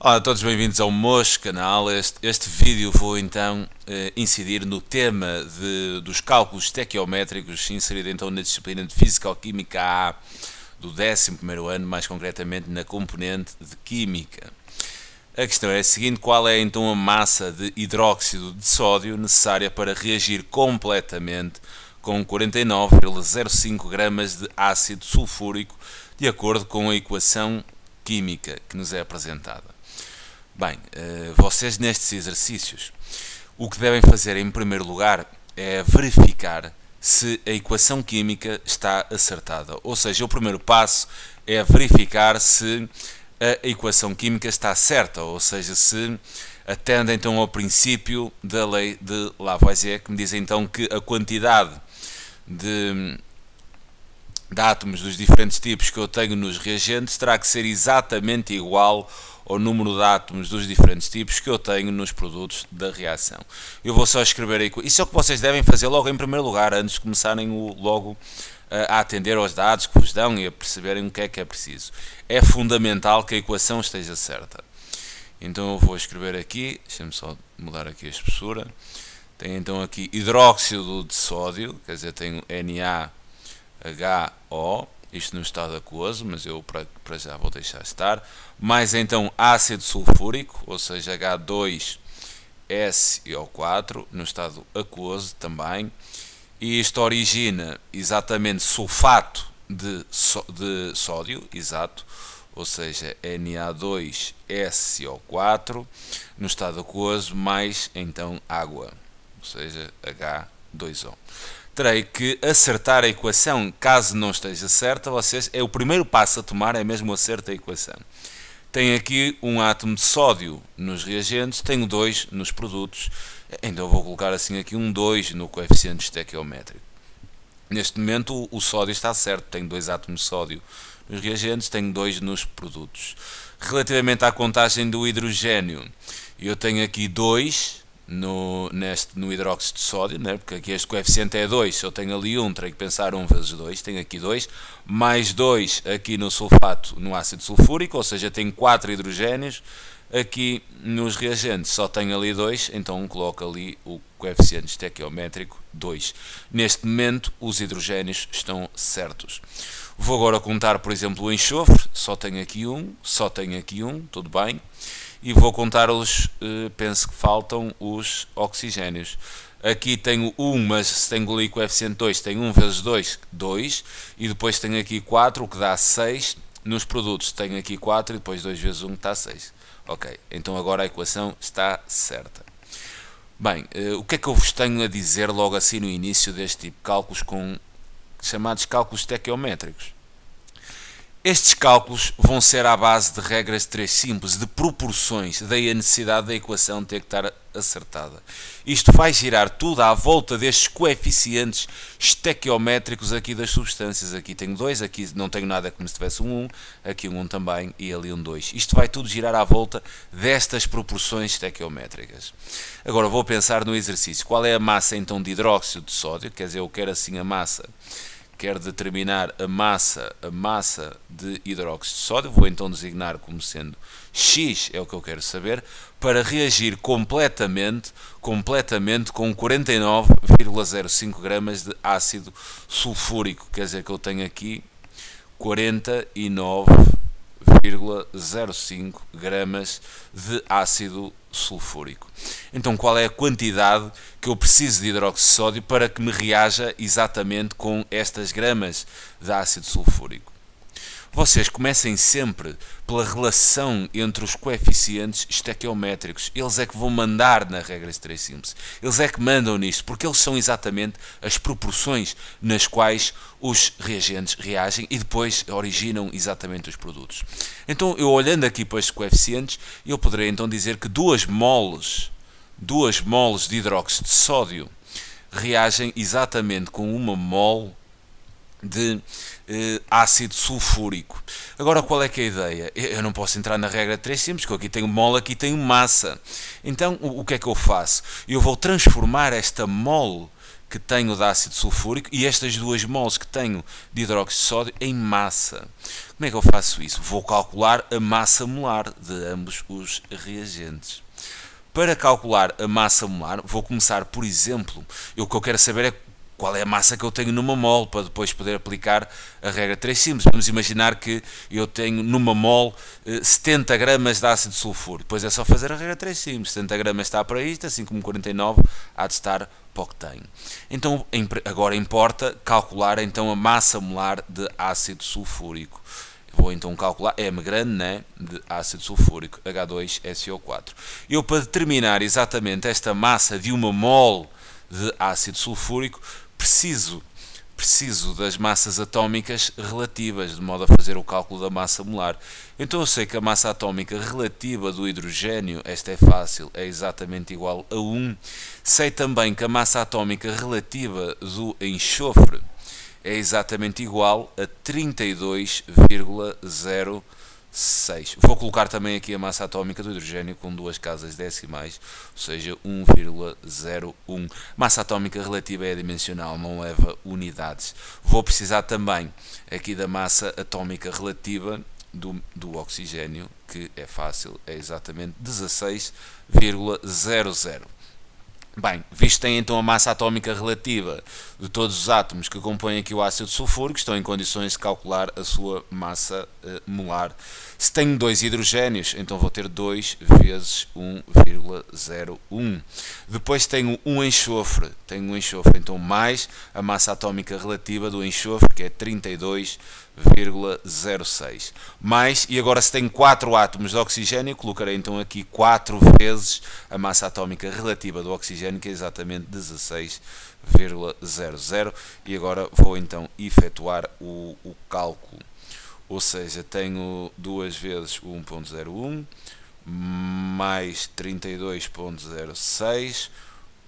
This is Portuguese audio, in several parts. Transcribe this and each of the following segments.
Olá a todos, bem-vindos ao Mosh canal. Este vídeo vou então incidir no tema dos cálculos estequiométricos, inserido então na disciplina de Físico-Química A do 11º ano, mais concretamente na componente de Química. A questão é a seguinte: qual é então a massa de hidróxido de sódio necessária para reagir completamente com 49,05 gramas de ácido sulfúrico, de acordo com a equação química que nos é apresentada? Bem, vocês nestes exercícios o que devem fazer em primeiro lugar é verificar se a equação química está acertada. Ou seja, o primeiro passo é verificar se a equação química está certa, ou seja, se atende então ao princípio da lei de Lavoisier, que me diz então que a quantidade de átomos dos diferentes tipos que eu tenho nos reagentes terá que ser exatamente igual ao número de átomos dos diferentes tipos que eu tenho nos produtos da reação. Eu vou só escrever aí. Isso é o que vocês devem fazer logo em primeiro lugar, antes de começarem logo a atender aos dados que vos dão e a perceberem o que é preciso. É fundamental que a equação esteja certa. Então eu vou escrever aqui, deixa-me só mudar aqui a espessura. Tenho então aqui hidróxido de sódio, quer dizer, tenho NaHO, isto no estado aquoso, mas eu para já vou deixar estar, mais então ácido sulfúrico, ou seja, H2SO4, no estado aquoso também, e isto origina exatamente sulfato de sódio, exato, ou seja, Na2SO4, no estado aquoso, mais então água, ou seja, H2O. Terei que acertar a equação. Caso não esteja certa, o primeiro passo a tomar é mesmo acertar a equação. Tenho aqui um átomo de sódio nos reagentes, tenho 2 nos produtos, então vou colocar assim aqui um 2 no coeficiente estequiométrico. Neste momento o sódio está certo, tenho 2 átomos de sódio nos reagentes, tenho 2 nos produtos. Relativamente à contagem do hidrogênio, eu tenho aqui 2 no hidróxido de sódio, né? Porque aqui este coeficiente é 2, se eu tenho ali 1, terei que pensar 1 vezes 2, tenho aqui 2, mais 2 aqui no sulfato, no ácido sulfúrico, ou seja, tenho 4 hidrogénios, aqui nos reagentes só tenho ali 2, então coloco ali o coeficiente estequiométrico 2. Neste momento os hidrogénios estão certos. Vou agora contar, por exemplo, o enxofre, só tenho aqui 1, tudo bem. E vou contar penso que faltam os oxigénios. Aqui tenho 1, mas se tenho ali coeficiente 2, tenho 1 vezes 2, 2. E depois tenho aqui 4, o que dá 6. Nos produtos tenho aqui 4 e depois 2 vezes 1 está 6. Ok, então agora a equação está certa. Bem, o que é que eu vos tenho a dizer logo assim no início deste tipo de cálculos, chamados cálculos estequiométricos? Estes cálculos vão ser à base de regras de 3 simples, de proporções, daí a necessidade da equação ter que estar acertada. Isto vai girar tudo à volta destes coeficientes estequiométricos aqui das substâncias. Aqui tenho 2, aqui não tenho nada, como se tivesse um 1, aqui um 1 também e ali um 2. Isto vai tudo girar à volta destas proporções estequiométricas. Agora vou pensar no exercício. Qual é a massa então de hidróxido de sódio? Quer dizer, eu quero assim a massa. Quero determinar a massa de hidróxido de sódio, vou então designar como sendo X, é o que eu quero saber, para reagir completamente com 49,05 gramas de ácido sulfúrico. Quer dizer que eu tenho aqui 49,05 gramas de ácido sulfúrico. Então qual é a quantidade que eu preciso de hidróxido de sódio para que me reaja exatamente com estas gramas de ácido sulfúrico? Vocês comecem sempre pela relação entre os coeficientes estequiométricos. Eles é que vão mandar na regra de 3 simples. Eles é que mandam nisto, porque eles são exatamente as proporções nas quais os reagentes reagem e depois originam exatamente os produtos. Então, eu olhando aqui para estes coeficientes, eu poderei então dizer que 2 moles de hidróxido de sódio reagem exatamente com 1 mole de ácido sulfúrico. Agora, qual é que é a ideia? Eu não posso entrar na regra de 3 simples, porque aqui tenho mole, aqui tenho massa. Então, o que é que eu faço? Eu vou transformar esta mole que tenho de ácido sulfúrico e estas 2 moles que tenho de hidróxido de sódio em massa. Como é que eu faço isso? Vou calcular a massa molar de ambos os reagentes. Para calcular a massa molar, vou começar, por exemplo, o que eu quero saber é qual é a massa que eu tenho numa mole, para depois poder aplicar a regra 3 simples. Vamos imaginar que eu tenho numa mole 70 gramas de ácido sulfúrico. Depois é só fazer a regra 3 simples. 70 gramas está para isto, assim como 49 há de estar para o que tenho. Então, agora importa calcular então a massa molar de ácido sulfúrico. Vou então calcular M grande, né, de ácido sulfúrico, H2SO4. Eu, para determinar exatamente esta massa de uma mole de ácido sulfúrico, preciso das massas atómicas relativas, de modo a fazer o cálculo da massa molar. Então eu sei que a massa atómica relativa do hidrogênio, esta é fácil, é exatamente igual a 1. Sei também que a massa atómica relativa do enxofre é exatamente igual a 32,06. Vou colocar também aqui a massa atómica do hidrogênio com 2 casas decimais, ou seja, 1,01. Massa atómica relativa é dimensional, não leva unidades. Vou precisar também aqui da massa atómica relativa do oxigênio, que é fácil, é exatamente 16,00. Bem, visto que tem então a massa atómica relativa de todos os átomos que compõem aqui o ácido sulfúrico, estão em condições de calcular a sua massa molar. Se tenho 2 hidrogénios, então vou ter 2 vezes 1,01. Depois tenho um enxofre, então mais a massa atómica relativa do enxofre, que é 32,06. Mais, e agora se tenho 4 átomos de oxigênio, colocarei então aqui 4 vezes a massa atómica relativa do oxigênio, que é exatamente 16,00. E agora vou então efetuar o cálculo. Ou seja, tenho 2 vezes 1,01 mais 32,06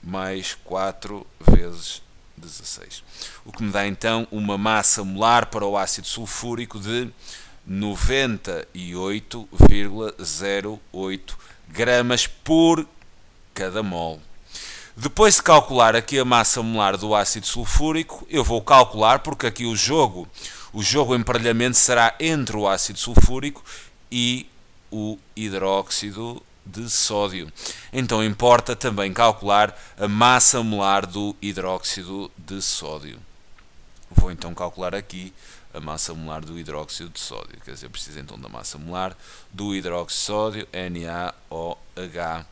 mais 4 vezes 16. O que me dá então uma massa molar para o ácido sulfúrico de 98,08 gramas por cada mole. Depois de calcular aqui a massa molar do ácido sulfúrico, eu vou calcular, porque aqui o jogo emparelhamento será entre o ácido sulfúrico e o hidróxido de sódio. Então importa também calcular a massa molar do hidróxido de sódio. Vou então calcular aqui a massa molar do hidróxido de sódio. Quer dizer, preciso então da massa molar do hidróxido de sódio, NaOH.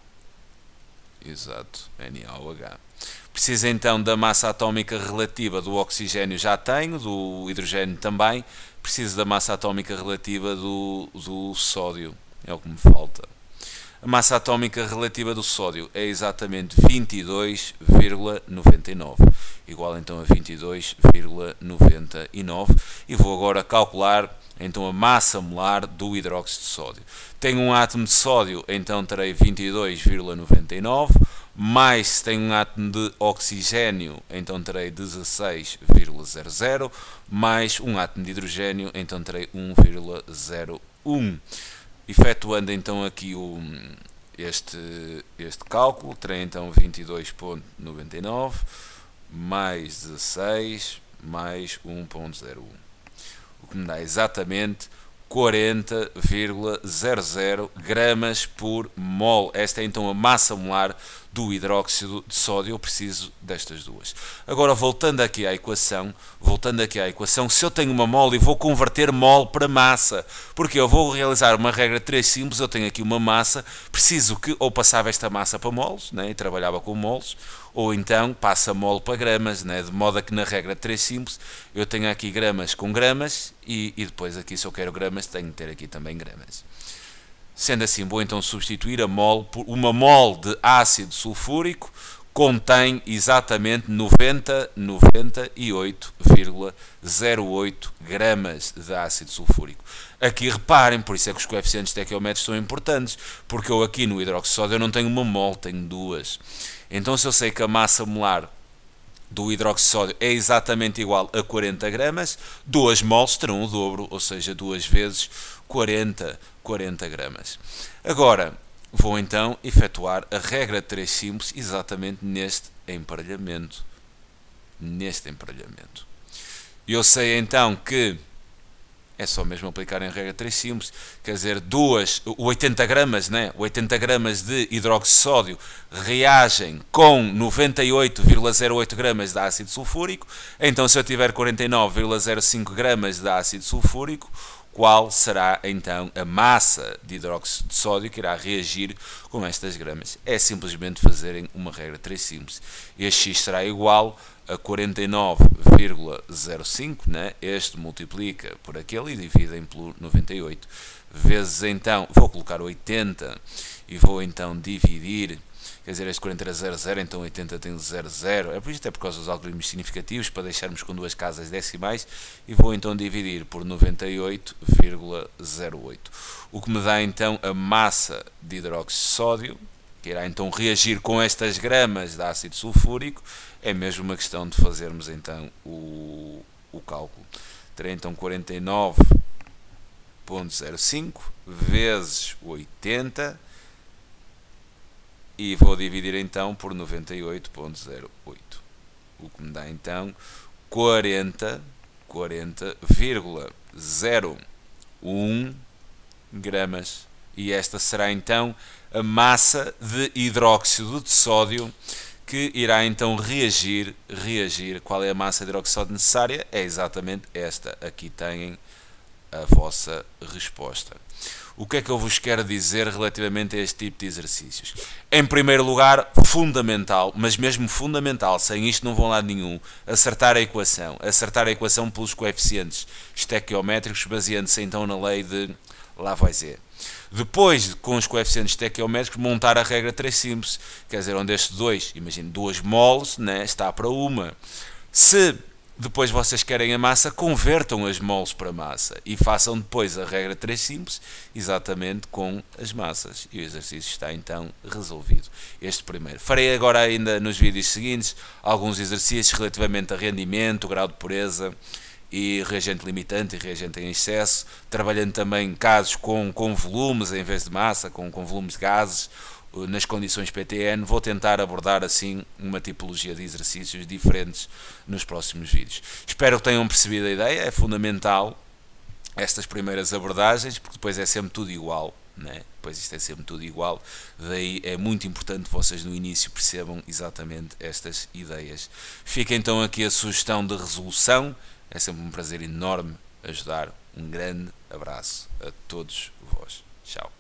Exato, NaOH. Preciso então da massa atómica relativa do oxigênio, já tenho, do hidrogênio também. Preciso da massa atómica relativa do sódio, é o que me falta. A massa atómica relativa do sódio é exatamente 22,99, igual então a 22,99. E vou agora calcular então a massa molar do hidróxido de sódio. Tenho um átomo de sódio, então terei 22,99, mais se tenho um átomo de oxigênio, então terei 16,00, mais um átomo de hidrogênio, então terei 1,01. Efetuando então aqui este cálculo, terei então 22,99 mais 16 mais 1,01, o que me dá exatamente 40,00 gramas por mol. Esta é então a massa molar do hidróxido de sódio. Eu preciso destas duas. Agora, voltando aqui à equação, se eu tenho uma mole e vou converter mole para massa, porque eu vou realizar uma regra 3 simples, eu tenho aqui uma massa, preciso que ou passava esta massa para moles, né, e trabalhava com moles, ou então passa mole para gramas, né, de modo a que na regra 3 simples eu tenho aqui gramas com gramas e depois aqui, se eu quero gramas, tenho que ter aqui também gramas. Sendo assim, vou então substituir a mole por uma mole de ácido sulfúrico contém exatamente 98,08 gramas de ácido sulfúrico. Aqui reparem, por isso é que os coeficientes estequiométricos são importantes, porque eu aqui no hidróxido de sódio eu não tenho uma mole, tenho duas. Então, se eu sei que a massa molar do hidróxido de sódio é exatamente igual a 40 gramas, 2 moles terão o dobro, ou seja, 2 vezes 40 gramas. Agora, vou então efetuar a regra 3 simples exatamente neste emparelhamento. neste emparelhamento. Eu sei então que é só mesmo aplicar em regra 3 simples, quer dizer, 80 gramas, né? 80 gramas de hidróxido de sódio reagem com 98,08 gramas de ácido sulfúrico. Então, se eu tiver 49,05 gramas de ácido sulfúrico, qual será então a massa de hidróxido de sódio que irá reagir com estas gramas? É simplesmente fazerem uma regra 3 simples. Este x será igual a 49,05, né? Este multiplica por aquele e dividem pelo 98, vezes então, vou colocar 80 e vou então dividir, quer dizer, este 40 era 00, então 80 tem 00, é por isto, é por causa dos algarismos significativos, para deixarmos com duas casas decimais, e vou então dividir por 98,08, o que me dá então a massa de hidróxido de sódio, que irá então reagir com estas gramas de ácido sulfúrico. É mesmo uma questão de fazermos então o cálculo. Terei então 49,05 vezes 80 e vou dividir então por 98,08, o que me dá então 40,01 gramas. E esta será então a massa de hidróxido de sódio que irá então reagir. Qual é a massa de hidróxido de sódio necessária? É exatamente esta. Aqui têm a vossa resposta. O que é que eu vos quero dizer relativamente a este tipo de exercícios? Em primeiro lugar, fundamental, mas mesmo fundamental, sem isto não vão a lado nenhum, acertar a equação pelos coeficientes estequiométricos, baseando-se então na lei de Lavoisier. Depois, com os coeficientes estequiométricos, montar a regra 3 simples, quer dizer, onde estes dois, imagine 2 moles, né, está para uma. Se depois vocês querem a massa, convertam as moles para massa e façam depois a regra 3 simples, exatamente com as massas. E o exercício está então resolvido. Este primeiro. Farei agora ainda nos vídeos seguintes alguns exercícios relativamente a rendimento, grau de pureza, e reagente limitante e reagente em excesso, trabalhando também casos com volumes em vez de massa, com volumes de gases, nas condições PTN. Vou tentar abordar assim uma tipologia de exercícios diferentes nos próximos vídeos. Espero que tenham percebido a ideia. É fundamental estas primeiras abordagens, porque depois é sempre tudo igual, né? Depois isto é sempre tudo igual, daí é muito importante que vocês no início percebam exatamente estas ideias. Fica então aqui a sugestão de resolução. É sempre um prazer enorme ajudar. Um grande abraço a todos vós. Tchau.